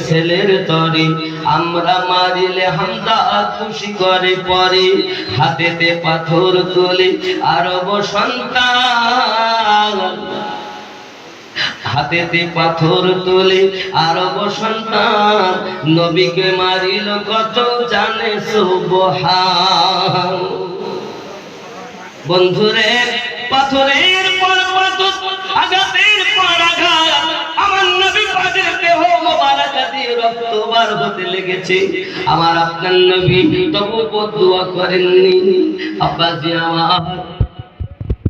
ছেলের তরে, আমরা মারিলে হামজা খুশি করে পরে, হাতেতে পাথর তোলে আরব সন্তান, হাতেতে পাথর তোলে আরব সন্তান, নবীকে মারিল কত জানে সুবহান। বন্ধুরে, পাথরের পর পাথর, আঘাতের পর আঘাত, আমার নবী পাকের দেহ মোবারক দিয়ে রক্ত বার হতে লেগেছে। আমার আপনার নবী তবু বদদুয়া করেননি। আব্বাজি আমার,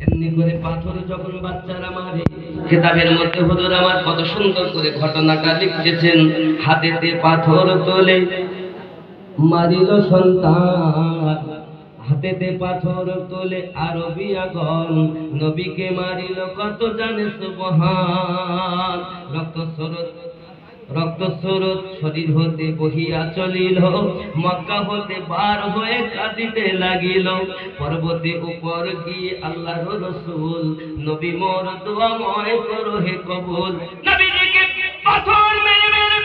এমনি করে পাথর যখন বাচ্চারা মারে, কিতাবের মধ্যে হুজুর আমার কত সুন্দর করে ঘটনাটা লিখেছেন। হাতেতে পাথর তোলে মারিল সন্তান, হাতেতে পাথর তোলে আরবিয়াগণ, নবীকে মারিল কত জানে সুবহান। রক্ত স্রোত শরীর হতে বহিয়া চলিল, মক্কা হতে বার হয়ে কাঁদিতে লাগিল। পর্বতে উপর গিয়ে আল্লাহর রাসূল, নবী মোর দোয়াময় করো হে কবুল। নবীজিকে পাথর মেরে মেরে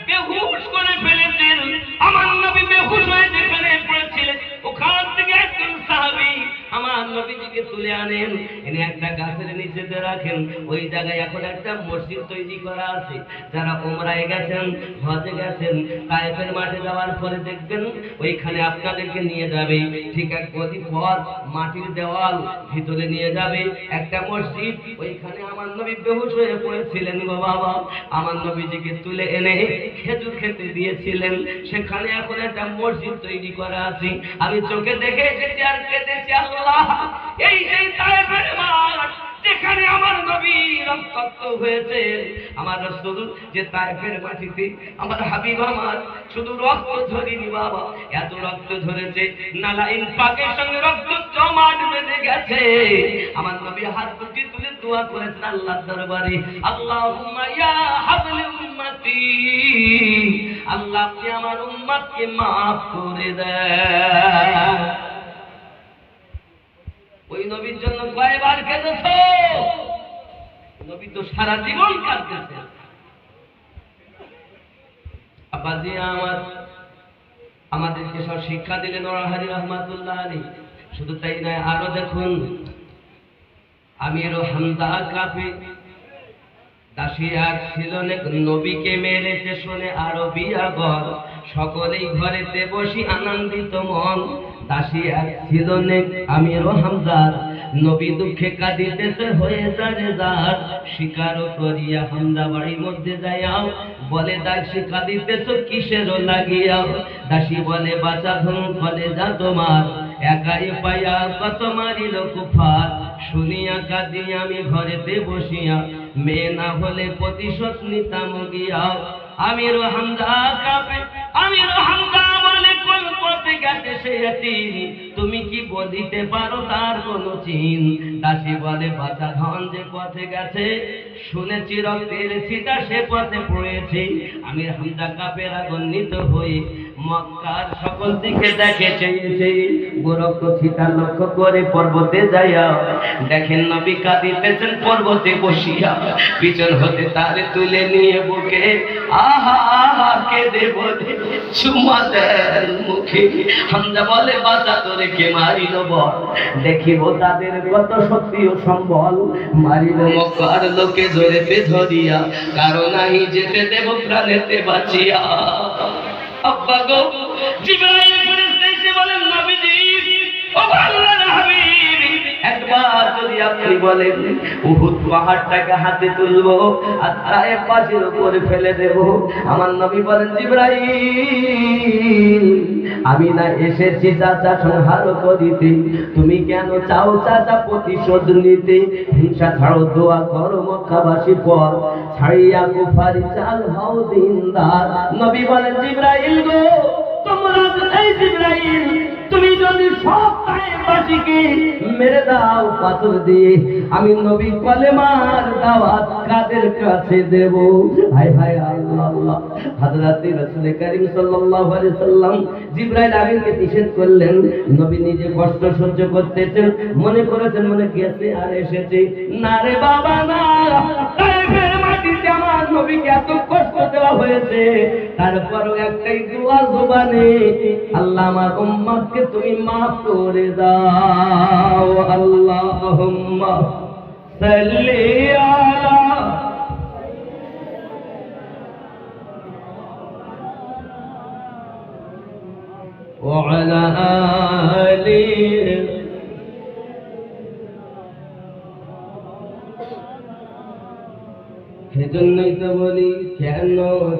বেহুশ করে ফেলেছেন। আমার নবী বেহুশ হয়ে যেখানে পড়েছিলেন, ওখান থেকে একজন সাহাবী আমার নবীজিকে তুলে আনেন, এনে একটা গাছের নিচেতে রাখেন। ওই জায়গায় এখন একটা মসজিদ তৈরি করা আছে। যারা উমরায় গেছেন, হজে গেছেন, তায়েফের মাঠে যাওয়ার পরে দেখবেন ওইখানে আপনাদেরকে নিয়ে যাবে, ঠিক এক গদি পথ, মাটির দেওয়াল, ভিতরে নিয়ে যাবে একটা মসজিদ। ওইখানে আমার নবী বেহুশ হয়ে পড়েছিলেন গো বাবা। আমার নবীজিকে তুলে এনে খেজুর খেতে দিয়েছিলেন। সেখানে এখন একটা মসজিদ তৈরি করা আছে। আমি চোখে দেখে এসেছি আর কেঁদেছি। আল্লাহ, এই সেই তায়েফের মাঠ যেখানে আমার নবী রক্তাক্ত হয়েছে, আমার রাসূল যে তায়েফের মাটিতে আমার হাবিব আমার শুধু রক্ত ঝরিনি বাবা, এত রক্ত ঝরেছে নালাইন পাকের সঙ্গে রক্ত জমাট বেঁধে গেছে। আমার নবী হাত দুটি তুলে দোয়া করেছেন আল্লাহর দরবারে, আল্লাহুম্মা ইয়া হাবলি উম্মতি, আল্লাহ আপনি আমার উম্মতকে maaf করে দেন। ওই নবীর জন্য কয়বার কেঁদেছো? নবী তো সারা জীবন কাঁদতেছে। আব্বাজি আমার আমাদেরকে সব শিক্ষা দিলেন ওরাহারি রহমাতুল্লাহ আলাইহি। শুধু তাই নয়, আরো দেখুন, আমির হামজা কাফে দাসী এক ছিল, নবীকে মেরেছে শুনে আরবিয়াগণ, সকলেই ঘরেতে বসি আনন্দিত মন। দাসী এক ছিল আমির হামজার, নবী দুঃখে কাঁদিতেছে হয়ে যায় যার, স্বীকার করিয়া হামজা বাড়ির মধ্যে যাইয়াও বলে, দাসী কাঁদিতেছ কিসের লাগিয়াও? দাসী বলে, বাঁচা ধন ফলে যা তোমার, একাই পাইয়া কত মারিল কুফার। শুনিয়া কাঁদি আমি ঘরেতে বসিয়া, মেয়ে না হলে প্রতিশোধ নিতাম গিয়া। আমির হামজা কাঁপে, আমির হামজা বলে, কোন পথে গেছে সে এতিম, তুমি কি বলিতে পারো তার কোন চিন? দাসী বলে, বাঁচা ধন যে পথে গেছে, শুনেছি রক্তের ছিটা সে পথে পড়েছে। আমির হামজা কাঁপে রাগান্বিত হয়ে মক্কার সকল দিকে দেখে চেয়েছে। গোরক্ত ছিটা লক্ষ্য করে পর্বতে যাইয়া দেখেন নবী কাঁদিতেছেন পর্বতে বসিয়া, পিছন হতে তারে তুলে নিয়ে বুকে আহা আহা কেঁদে বলে চুমা দেন মুখে। হামজা বলে, বাঁচা তোরে কে মারিল বল, দেখিব তাদের কত শক্তি ও সম্বল। মারিব মক্কার লোকে ধরেতে ধরিয়া, কারণ নাহি যেতে দেব প্রাণেতে বাঁচিয়া। আব্বা গো, জিবরাইল ফেরেশতা এসে বলেন, নবীজি ও আল্লাহর হাবিব, একবার যদি আপনি বলেন উহুদ পাহাড়টাকে হাতে তুলবো আর তায়েফ পাহাড়ের উপরে ফেলে দেব। আমার নবী বলেন, জিবরাইল আমি না এসেছি চাচা সংহার করিতে, তুমি কেন চাও চাচা প্রতিশোধ নিতে? হিংসা ছাড়ো, দোয়া করো মক্কাবাসীর পর, ছাড়িয়া কুফারি চাল হও দিনদার। নবী বলেন, জিবরাইল গো, তোমরা এই জিবরাইল তুমি যদি সব তায়েফবাসীকে মেরে দাও পাথর দিয়ে, আমি নবী কলেমার দাওয়াত কাদের কাছে দেব? হায় হায় আল্লাহ আল্লাহ। হযরত রাসূল করিম সাল্লাল্লাহু আলাইহি সাল্লাম জিবরাইল আমিনকে নিষেধ করলেন। নবী নিজে কষ্ট সহ্য করতেছেন, মনে করেছেন মনে গেছে আর এসেছে না রে বাবা না, তায়েফের মাটিতে আমার আমার নবীকে এত কষ্ট দেওয়া হয়েছে, তারপরও একটাই দোয়া জবানে, আল্লাহ আমার উম্মতকে তুমি মাফ করে দাও। আল্লাহুম্মা সাল্লি আলা ওয়া আলা আলি। সেজন্যই তো বলি, কেন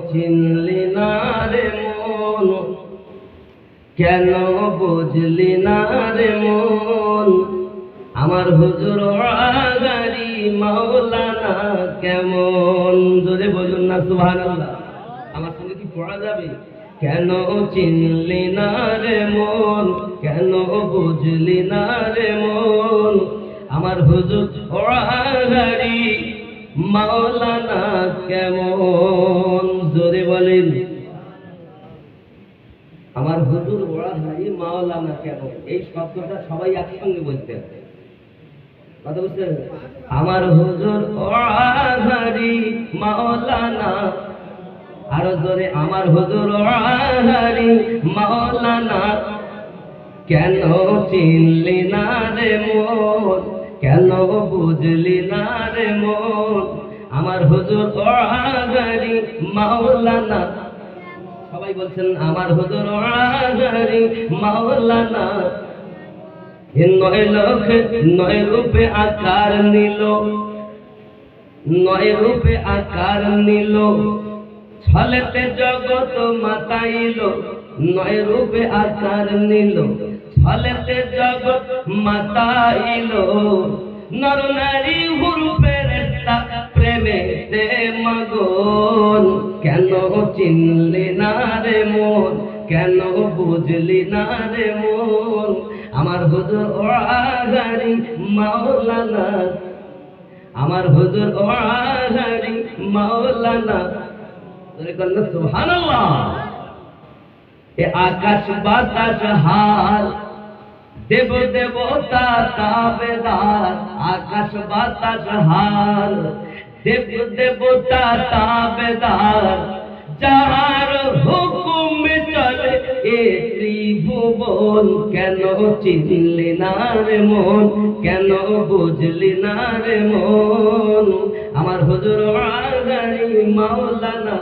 চিনলি না রে মন, কেন বুঝলি না রে মন, আমার হুজুর আগারি মাওলানা কেমন। জোরে বলুন না সুবহানাল্লাহ। আমার সঙ্গে কি পড়া যাবে? কেন চিনলি না রে মন, কেন বুঝলি না রে মন, আমার হুজুর আগারি মাওলানা কেমন। জোরে বলেন, আমার হুজুর ওয়াহাবি মাওলানা কেমন। এই শব্দটা সবাই একসঙ্গে বলতে হবে, কথা বুঝতে? আমার হুজুর ওয়াহাবি মাওলানা, আরো জোরে, আমার হুজুর ওয়াহাবি মাওলানা কেন চিনলি না রে মন, কেন বুঝলি না রে মন, আমার হুজুর ওয়াহাবি মাওলানা। সবাই বলছেন আমার হুজুর আগারি মাওলানা। নয় লোক নয় রূপে আকার নিল, নয় রূপে আকার নিল, ছলেতে জগৎ মাতাইল, নয় রূপে আকার নিল, ছলেতে জগৎ মাতাইল, নর নারী হুরুপের প্রেমেতে মগন। কেন চিনলি না রে মন, কেন বুঝলি না রে মন, আমার হুজুর ওয়াহাবি মাওলানা, আমার হুজুর ওয়াহাবি মাওলানা। সুবহানাল্লাহ। এ আকাশ বাতাস হাল, দেব দেবতা তাবেদার, আকাশ বাতাস হাল, দেব দেবতা তাবেদার, যার হুকুম চলে এ ত্রিভুবন। কেন চিনলি না রে মন, কেন বুঝলি না রে মন, আমার হুজুর আগারি মাওলানা।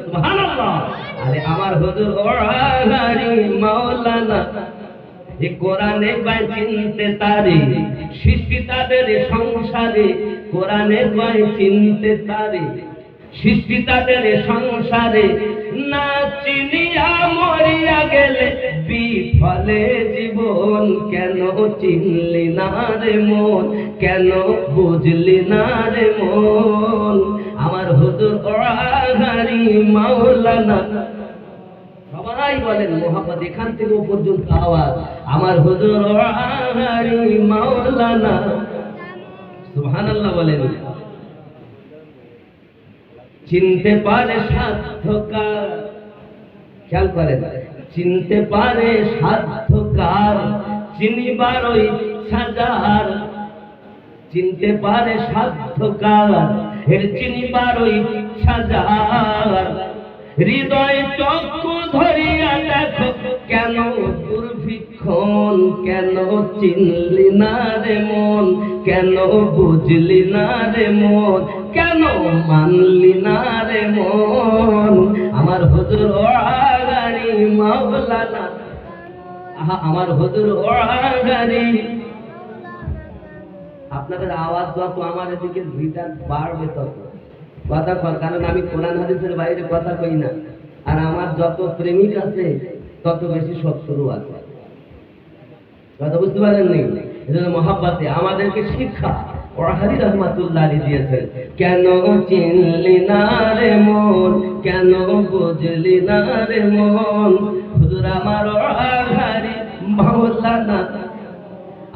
সুবহানাল্লাহ। আরে আমার হুজুর আগারি মাওলানা। এ কোরআনে পায় চিনতে তারে, সৃষ্টি তাদের সংসারে, কোরআনে পায় চিনতে তারে, সৃষ্টি তাদের সংসারে, না চিনিয়া মরিয়া গেলে বিফলে জীবন। কেন চিনলি না রে মন, কেন বুঝলি না রে মন, আমার হুজুর আগারি মাওলানা। সবাই বলেন মোহাম্মদ, এখান থেকে ও পর্যন্ত আওয়াজ, আমার হুজুর আগারি মাওলানা। সুবহানাল্লাহ বলেন। চিনতে পারে সাধ্যকার, খেয়াল করেন, চিনতে পারে সাধ্যকার, চিনিবার ইচ্ছা যার, চিনতে পারে সাধ্যকার, এর চিনিবার ইচ্ছা যার, হৃদয় চক্ষু ধরিয়া দেখো কেন দুর্ভিক্ষণ। কেন চিনলি না রে মন, কেন বুঝলি না রে মন, কেন মানলি না রে মন, আমার হুজুর আগারি মাওলানা। আহা, আমার হুজুর আগারি। আপনাদের আওয়াজ যত আমার এদিকে ভিটা বাড়বে তত কথা কর, কারণ আমি কোরআন হাদিসের বাইরে কথা কই না, আর আমার যত প্রেমিক আছে তত বেশি শত্রু আছে। কথা বুঝতে পারেননি? এজন্য মহাব্বতে আমাদেরকে শিক্ষা ওয়াহাবি রাহমাতুল্লাহ আলাইহি দিয়েছেন। কেন চিনলি না রে মন, কেন বুঝলি না রে মন, হুজুর আমার ওয়াহাবি মাওলানা,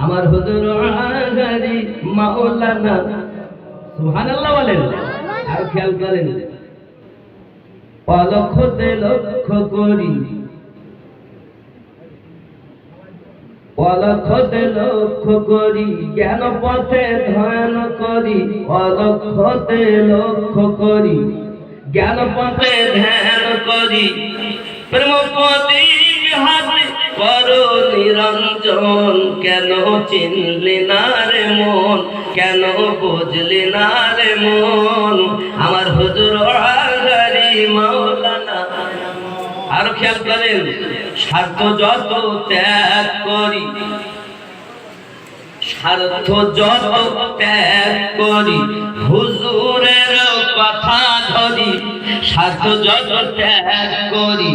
আমার হুজুর আগারি মাওলানা। সুবহানাল্লাহ বলেন। আর খেয়াল করেন, অলক্ষতে লক্ষ্য করি, অলক্ষতে লক্ষ্য করি, জ্ঞান পথে ধ্যান করি, অলক্ষতে লক্ষ্য করি, জ্ঞান পথে ধ্যান করি, প্রেম পথে বিহারে করো নিরঞ্জন। কেন চিনলি না রে মন, কেন বুঝলি না রে মন, আমার হুজুর আগারি মাওলানা। আরো খেয়াল করেন, স্বার্থ যত ত্যাগ করি, স্বার্থ যত ত্যাগ করি, হুজুরের কথা ধরি, স্বার্থ যত ত্যাগ করি,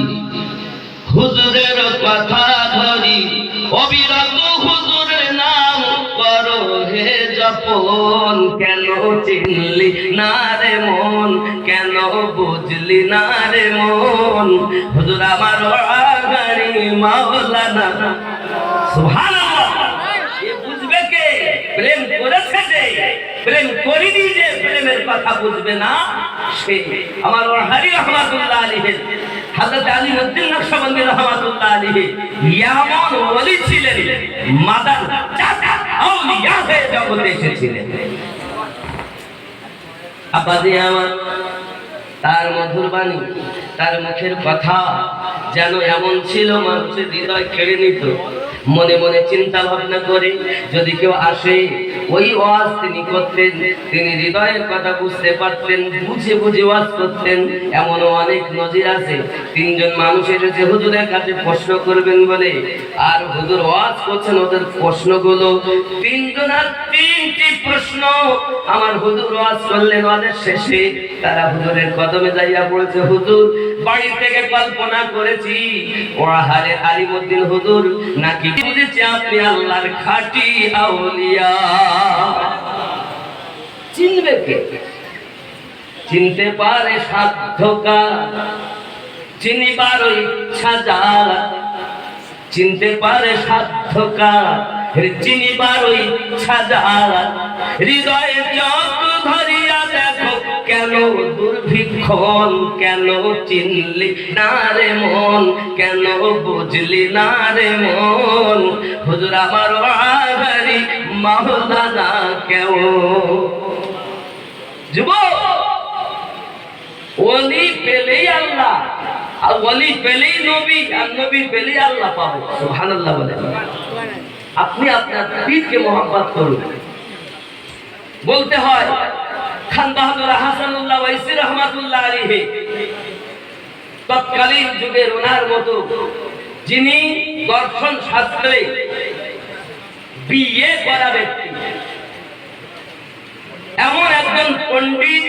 হুজুরের কথা ধরি, অবিরত হুজুরের নাম করো হে জপন। কেন চিনলি না রে মন, কেন বুঝলি না রে মন, হুজুর আমার আগারি মাওলানা। সুবহানাল্লাহ। এ বুঝবে কে? প্রেম করেছে যে, প্রেম করিনি যে প্রেমের কথা বুঝবে না সে। আমার ওয়াহাবি রহমাতুল্লাহ আলাইহি, হযরত আলীউদ্দিন নকশবন্দি রহমাতুল্লাহ আলাইহি এমন ওলি ছিলেন, মাদার চাচা আউলিয়া হয়ে জগতে এসেছিলেন। আব্বাজি আমার, তার মধুর বাণী, তার মুখের কথা যেন এমন ছিল মানুষের হৃদয় কেড়ে নিত। মনে মনে চিন্তা ভাবনা করে যদি কেউ আসে, ওই ওয়াজ তিনি করতেন, তিনি হৃদয়ের কথা বুঝতে পারতেন, বুঝে বুঝে ওয়াজ করতেন। এমনও অনেক নজির আছে, তিনজন মানুষ এসেছে হুজুরের কাছে প্রশ্ন করবেন বলে, আর হুজুর ওয়াজ করছেন, ওদের প্রশ্নগুলো তিনজনের তিনটি প্রশ্ন আমার হুজুর ওয়াজ করলেন। ওয়াজের শেষে তারা হুজুরের কদমে যাইয়া পড়েছে, হুজুর বাড়ি থেকে কল্পনা করেছি ওয়াহারে আলিমউদ্দিন হুজুর নাকি বুঝেছি আপনি আল্লাহর খাঁটি আউলিয়া। চিনবে কে? চিনতে পারে সাধ্যকার, চিনিবার ইচ্ছা যার, চিনতে পারে সাধ্যকার, চিনিবার ইচ্ছা যার, হৃদয়ে চোখ ধরিয়া দেখো কেন দুর্ভিক্ষণ, কেন চিনলি না রে মন, কেন বুঝলি না রে মন, হুজুর আমার আগারি মাওলানা। কেউ যুবক, ওলি পেলেই আল্লাহ, আর ওলি পেলেই নবী, আর নবী পেলেই আল্লাহ পাবো। সুবহানাল্লাহ বলে আপনি আপনার পীরকে মহব্বত করুন। বলতে হয় খান বাহাদুর হাসানুল্লাহ ওয়াইসি রহমাতুল্লাহ আলাইহি, তৎকালীন যুগের ওনার মতো যিনি দর্শন শাস্ত্রে বিয়ে করা ব্যক্তি, এমন একজন পণ্ডিত